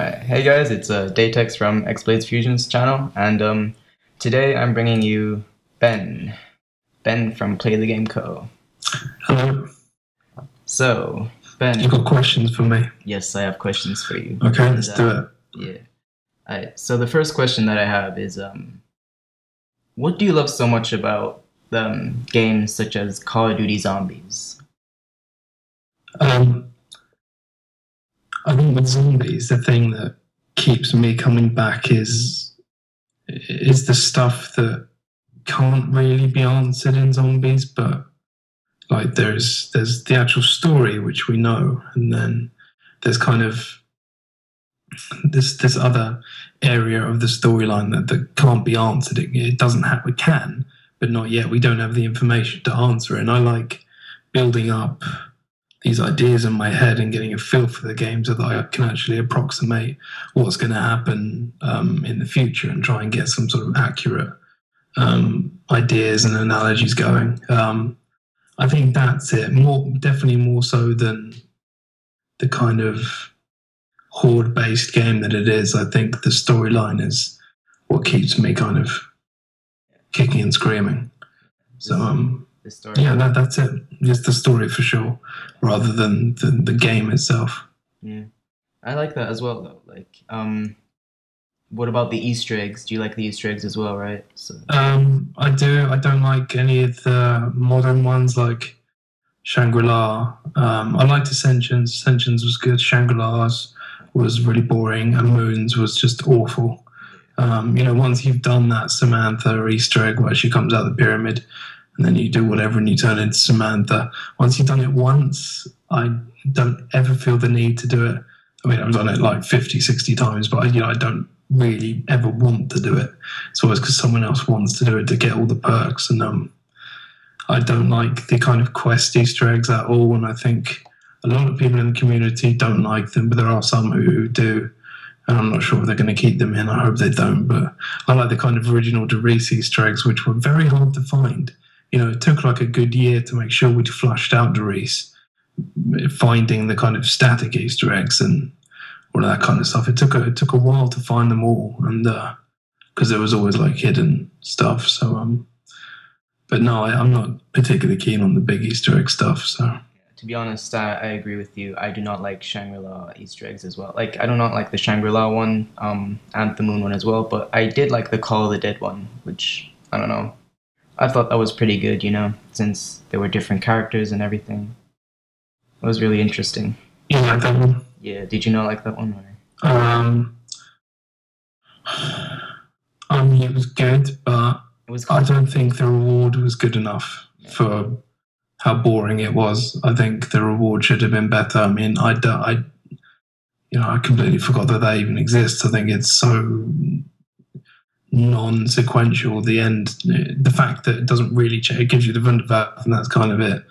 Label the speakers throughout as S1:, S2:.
S1: Alright, hey guys, it's Daytex from Xblades Fusion's channel, and today I'm bringing you Ben from Playthegameco.
S2: Hello.
S1: So, Ben,
S2: You got questions for me?
S1: yes, I have questions for you.
S2: Okay, let's do it.
S1: Yeah. Alright, so the first question that I have is, what do you love so much about games such as Call of Duty Zombies?
S2: I think with zombies, the thing that keeps me coming back is the stuff that can't really be answered in zombies, but like there's the actual story which we know, and then there's kind of this other area of the storyline that can't be answered. It doesn't have, we can, but not yet. We don't have the information to answer it. And I like building up these ideas in my head and getting a feel for the game so that I can actually approximate what's going to happen in the future and try and get some sort of accurate ideas and analogies going. I think that's it. Definitely more so than the kind of horde-based game that it is. I think the storyline is what keeps me kind of kicking and screaming. So
S1: The story.
S2: yeah, that's it. Just the story for sure, rather than the game itself.
S1: Yeah, I like that as well though. Like, what about the Easter eggs? Do you like the Easter eggs as well, right? So.
S2: I do. I don't like any of the modern ones like Shangri-La. I liked Ascensions. Ascensions was good. Shangri-La's was really boring, and Moons was just awful. Once you've done that Samantha Easter egg where she comes out of the pyramid, and then you do whatever and you turn into Samantha. Once you've done it once, I don't ever feel the need to do it. I mean, I've done it like 50, 60 times, but I don't really ever want to do it. It's always because someone else wants to do it to get all the perks. And I don't like the kind of quest Easter eggs at all. And I think a lot of people in the community don't like them, but there are some who do. And I'm not sure if they're going to keep them in. I hope they don't. But I like the kind of original Doris Easter eggs, which were very hard to find. It took like a good year to make sure we'd flushed out Doris, finding the kind of static Easter eggs and all of that kind of stuff. It took a while to find them all, and because there was always like hidden stuff. So, but no, I'm not particularly keen on the big Easter egg stuff. So,
S1: to be honest, I agree with you. I do not like Shangri-La Easter eggs as well. Like, I do not like the Shangri-La one, and the Moon one as well. But I did like the Call of the Dead one, which I don't know. I thought that was pretty good, since there were different characters and everything. It was really interesting.
S2: You like that one?
S1: Yeah, did you not like that one?
S2: I mean, it was good, but I don't think the reward was good enough for how boring it was. I think the reward should have been better. I mean, I completely forgot that they even exist. I think it's so non-sequential. The end, the fact that it doesn't really change, it gives you the Wunderwaffe and that's kind of it.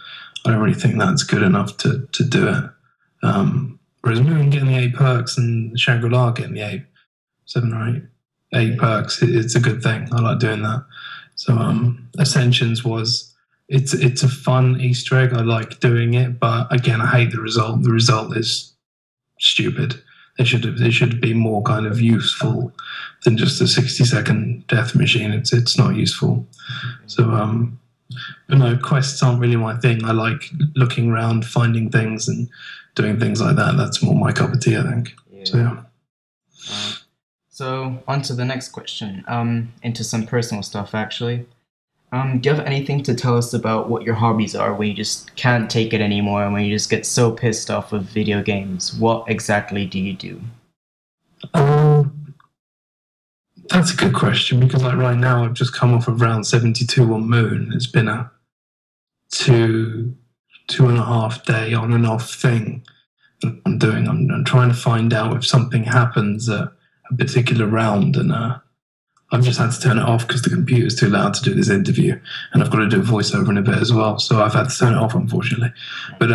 S2: I don't really think that's good enough to do it. Whereas Moon getting the 8 perks and Shangri-La getting the 7 or 8 perks, it's a good thing. I like doing that. So Ascensions it's a fun Easter egg. I like doing it, but again, I hate the result. The result is stupid. It should be more kind of useful than just a 60-second death machine. It's not useful. So but no, quests aren't really my thing. I like looking around, finding things, and doing things like that. That's more my cup of tea, I think. Yeah. So yeah.
S1: So on to the next question. Into some personal stuff, actually. Do you have anything to tell us about what your hobbies are when you just can't take it anymore and when you just get so pissed off with video games? What exactly do you do?
S2: That's a good question, because like right now I've just come off of round 72 on Moon. It's been a 2.5 day on and off thing that I'm doing. I'm trying to find out if something happens at a particular round, and I've just had to turn it off because the computer's too loud to do this interview, and I've got to do a voiceover in a bit as well, so I've had to turn it off, unfortunately. But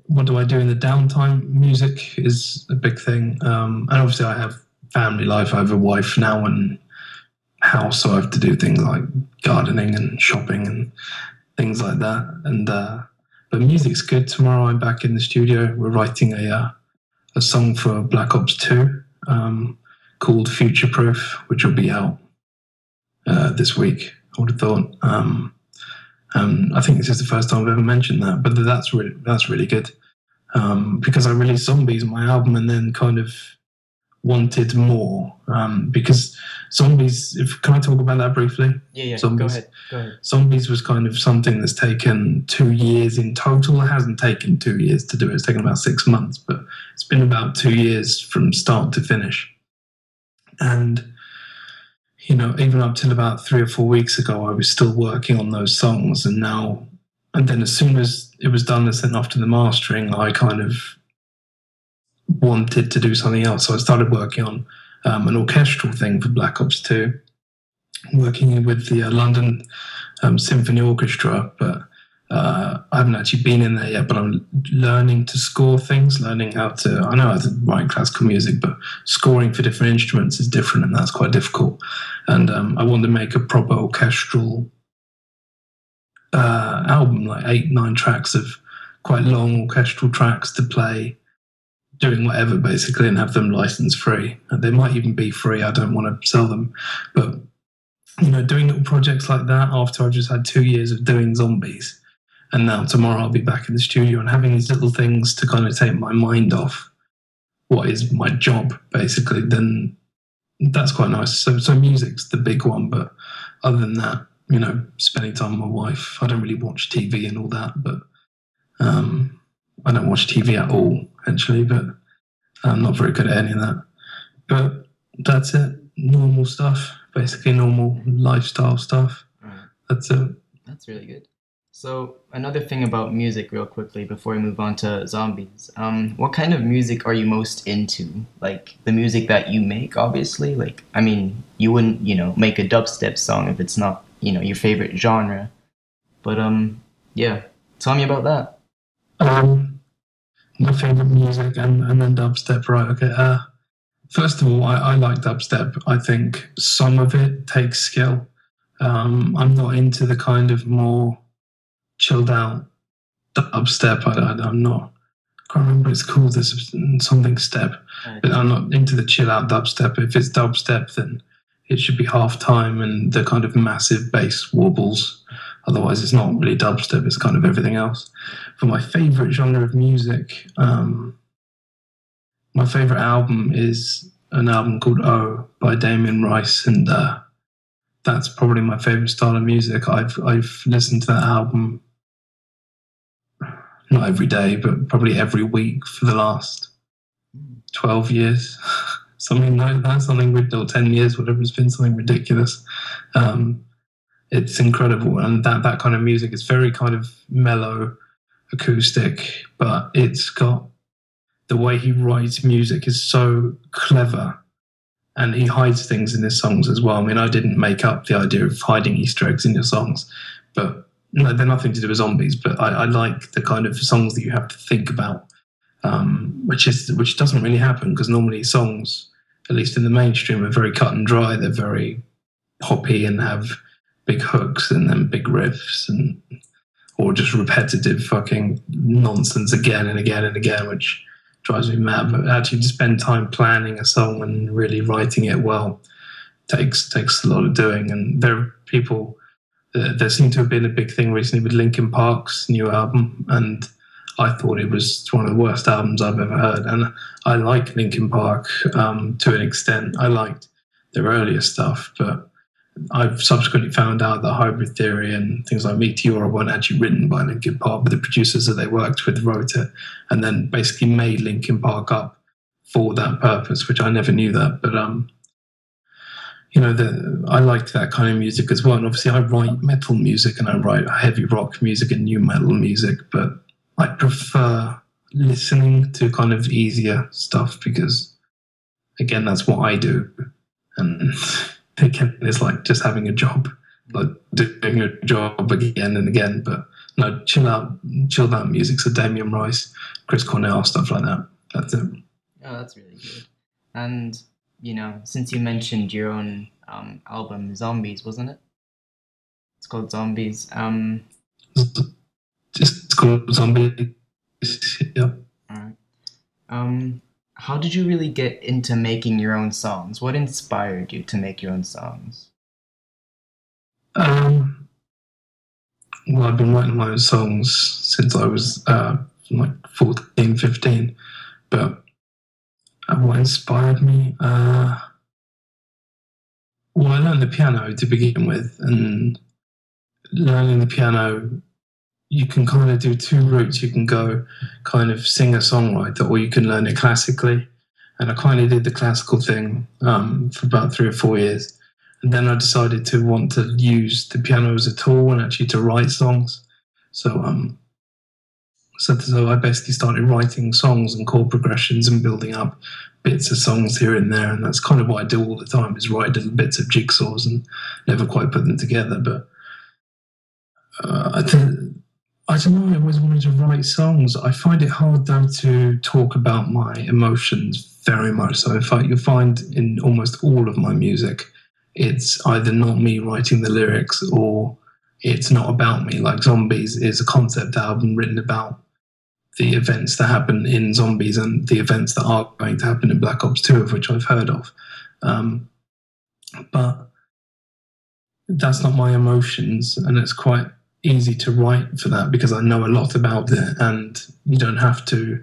S2: what do I do in the downtime? Music is a big thing, and obviously I have family life. I have a wife now and house, so I have to do things like gardening and shopping and things like that. And but music's good. Tomorrow I'm back in the studio. We're writing a a song for Black Ops 2 called Future Proof, which will be out this week, I would have thought. I think this is the first time I've ever mentioned that, but that's really good. Because I released Zombies, my album, and then kind of wanted more. Because Zombies, can I talk about that briefly?
S1: Yeah.
S2: Zombies.
S1: Go ahead.
S2: Zombies was kind of something that's taken 2 years in total. It hasn't taken 2 years to do it. It's taken about 6 months, but it's been about 2 years from start to finish. And even up till about 3 or 4 weeks ago, I was still working on those songs, and then as soon as it was done and sent off to the mastering, I kind of wanted to do something else. So I started working on an orchestral thing for Black Ops 2, working with the London Symphony Orchestra, but I haven't actually been in there yet, but I'm learning to score things, I know how to write classical music, but scoring for different instruments is different, and that's quite difficult. And I want to make a proper orchestral album, like 8-9 tracks of quite long orchestral tracks to play, doing whatever basically, and have them license free. And they might even be free, I don't want to sell them, but doing little projects like that after I've just had 2 years of doing Zombies, and now tomorrow I'll be back in the studio and having these little things to kind of take my mind off what is my job basically, then that's quite nice. So music's the big one, but other than that, spending time with my wife. I don't really watch TV and all that, but I don't watch TV at all actually, but I'm not very good at any of that. But that's it. Normal stuff, basically normal lifestyle stuff. That's it.
S1: That's really good. So another thing about music real quickly before we move on to Zombies. What kind of music are you most into? Like the music that you make, obviously. Like, I mean, you wouldn't, make a dubstep song if it's not, your favorite genre. But yeah, tell me about that.
S2: My favorite music and then dubstep, right? Okay. First of all, I like dubstep. I think some of it takes skill. I'm not into the kind of more chilled out dubstep. I'm not. I can't remember what it's called. There's something step, but I'm not into the chill out dubstep. If it's dubstep, then it should be half time and the kind of massive bass wobbles. Otherwise, it's not really dubstep. It's kind of everything else. For my favorite genre of music, my favorite album is an album called O by Damien Rice, and that's probably my favorite style of music. I've listened to that album not every day, but probably every week for the last 12 years. Something like that, or 10 years, whatever it's been, something ridiculous. It's incredible, and that kind of music is very kind of mellow, acoustic, but it's got the way he writes music is so clever, and he hides things in his songs as well. I mean, I didn't make up the idea of hiding Easter eggs in your songs, but no, they're nothing to do with Zombies. But I like the kind of songs that you have to think about, which doesn't really happen, because normally songs, at least in the mainstream, are very cut and dry. They're very poppy and have big hooks and then big riffs, or just repetitive fucking nonsense again and again and again, which drives me mad. But actually to spend time planning a song and really writing it well takes a lot of doing. And there are people, there seemed to have been a big thing recently with Linkin Park's new album, and I thought it was one of the worst albums I've ever heard. And I like Linkin Park to an extent. I liked their earlier stuff, but I've subsequently found out that Hybrid Theory and things like Meteora weren't actually written by Linkin Park, but the producers that they worked with wrote it and then basically made Linkin Park up for that purpose, which I never knew that. But I liked that kind of music as well. And obviously I write metal music and I write heavy rock music and new metal music, but I prefer listening to kind of easier stuff because, again, that's what I do. And again, it's like just having a job, like doing a job again and again. But no, chill out music. So Damien Rice, Chris Cornell, stuff like that. That's it.
S1: Oh, that's really good. And since you mentioned your own album, Zombies, wasn't it? It's called Zombies.
S2: Just called Zombies. Yeah.
S1: All right. how did you really get into making your own songs? What inspired you to make your own songs?
S2: Um, well, I've been writing my own songs since I was like 14, 15. But what inspired me? Well, I learned the piano to begin with, and learning the piano, you can kind of do two routes. You can go kind of singer-songwriter, or you can learn it classically. And I kind of did the classical thing for about 3 or 4 years. And then I decided to want to use the piano as a tool and actually to write songs. So so I basically started writing songs and chord progressions and building up bits of songs here and there. And that's kind of what I do all the time, is write little bits of jigsaws and never quite put them together. But I think, I don't know, I always wanted to write songs. I find it hard though to talk about my emotions very much. So in fact, you'll find in almost all of my music, it's either not me writing the lyrics or it's not about me. Like Zombies is a concept album written about the events that happen in Zombies and the events that are going to happen in Black Ops 2, of which I've heard of. But that's not my emotions, and it's quite easy to write for that because I know a lot about it, and you don't have to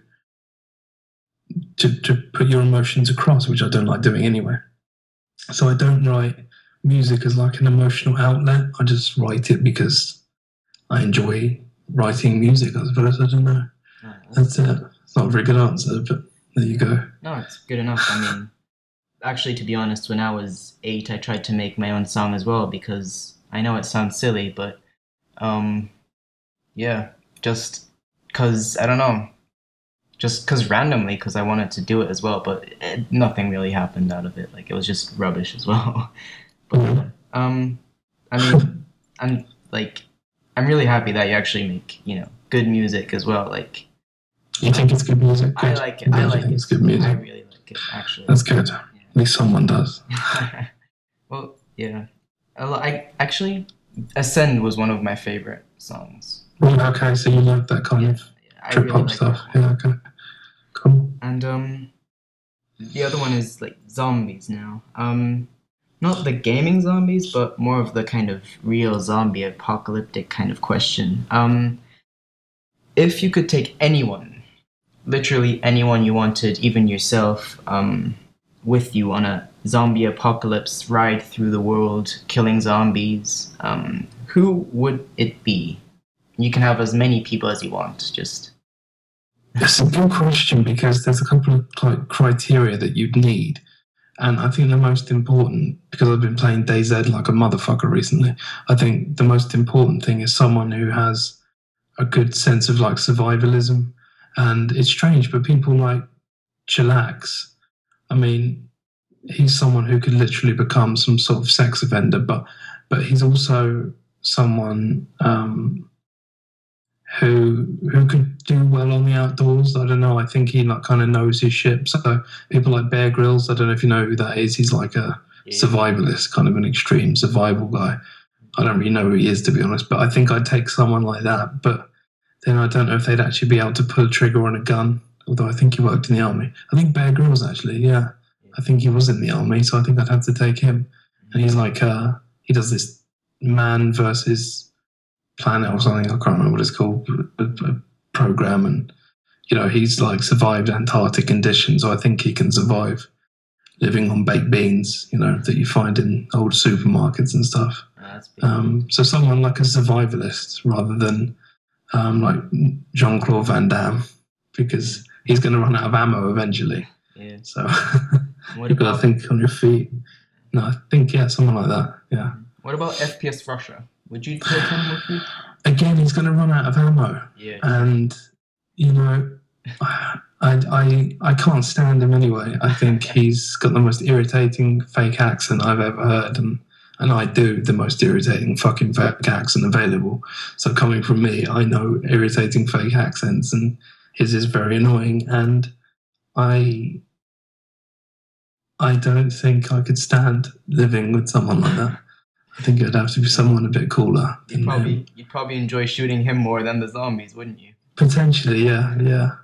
S2: put your emotions across, which I don't like doing anyway. So I don't write music as like an emotional outlet. I just write it because I enjoy writing music, I suppose. I don't know.
S1: No,
S2: That's it. It's not a very good answer, but there you go.
S1: no, it's good enough. I mean, actually, to be honest, when I was 8, I tried to make my own song as well because I know it sounds silly, but yeah, just because I don't know, just because randomly, because I wanted to do it as well, but nothing really happened out of it. Like it was just rubbish as well. But I mean, I'm like, I'm really happy that you actually make, good music as well. Like,
S2: You think it's good music?
S1: I
S2: Good.
S1: like it. I like
S2: think
S1: it.
S2: it's good
S1: I
S2: music.
S1: really like it, actually.
S2: That's good. At least someone does.
S1: Yeah. Well, yeah. I actually, Ascend was one of my favorite songs.
S2: Well, okay, so you like that kind of
S1: I
S2: trip
S1: really
S2: hop
S1: like
S2: stuff.
S1: that one.
S2: Yeah, okay. Cool.
S1: And the other one is like zombies now. Not the gaming zombies, but more of the kind of real zombie apocalyptic kind of question. If you could take anyone, literally anyone you wanted, even yourself, with you on a zombie apocalypse ride through the world, killing zombies, who would it be? You can have as many people as you want. Just
S2: It's a good question because there's a couple of like criteria that you'd need. And I think the most important, because I've been playing DayZ like a motherfucker recently, I think the most important thing is someone who has a good sense of like survivalism. And it's strange, but people like Chillax, I mean, he's someone who could literally become some sort of sex offender, but he's also someone who could do well on the outdoors. I don't know. I think he like kind of knows his ship. So people like Bear Grylls, I don't know if you know who that is. He's like a survivalist, kind of an extreme survival guy. I don't really know who he is, to be honest, but I think I'd take someone like that. But then I don't know if they'd actually be able to pull a trigger on a gun, although I think he worked in the army. I think Bear Grylls, actually, yeah. I think he was in the army, so I think I'd have to take him. And he's like, he does this man versus planet or something, I can't remember what it's called, a program, and he's like survived Antarctic conditions, so I think he can survive living on baked beans, that you find in old supermarkets and stuff. So someone like a survivalist rather than like Jean-Claude Van Damme, because he's going to run out of ammo eventually.
S1: yeah.
S2: So you've got to think on your feet. No, I think, yeah, someone like that, yeah.
S1: What about FPS Russia? Would you take him with you?
S2: Again, he's going to run out of ammo.
S1: Yeah.
S2: And, I can't stand him anyway. I think he's got the most irritating fake accent I've ever heard. And I do the most irritating fucking fake accent available. So coming from me, I know irritating fake accents, and his is very annoying. And I don't think I could stand living with someone like that. I think it'd have to be someone a bit cooler.
S1: You'd probably enjoy shooting him more than the zombies, wouldn't you?
S2: Potentially, yeah.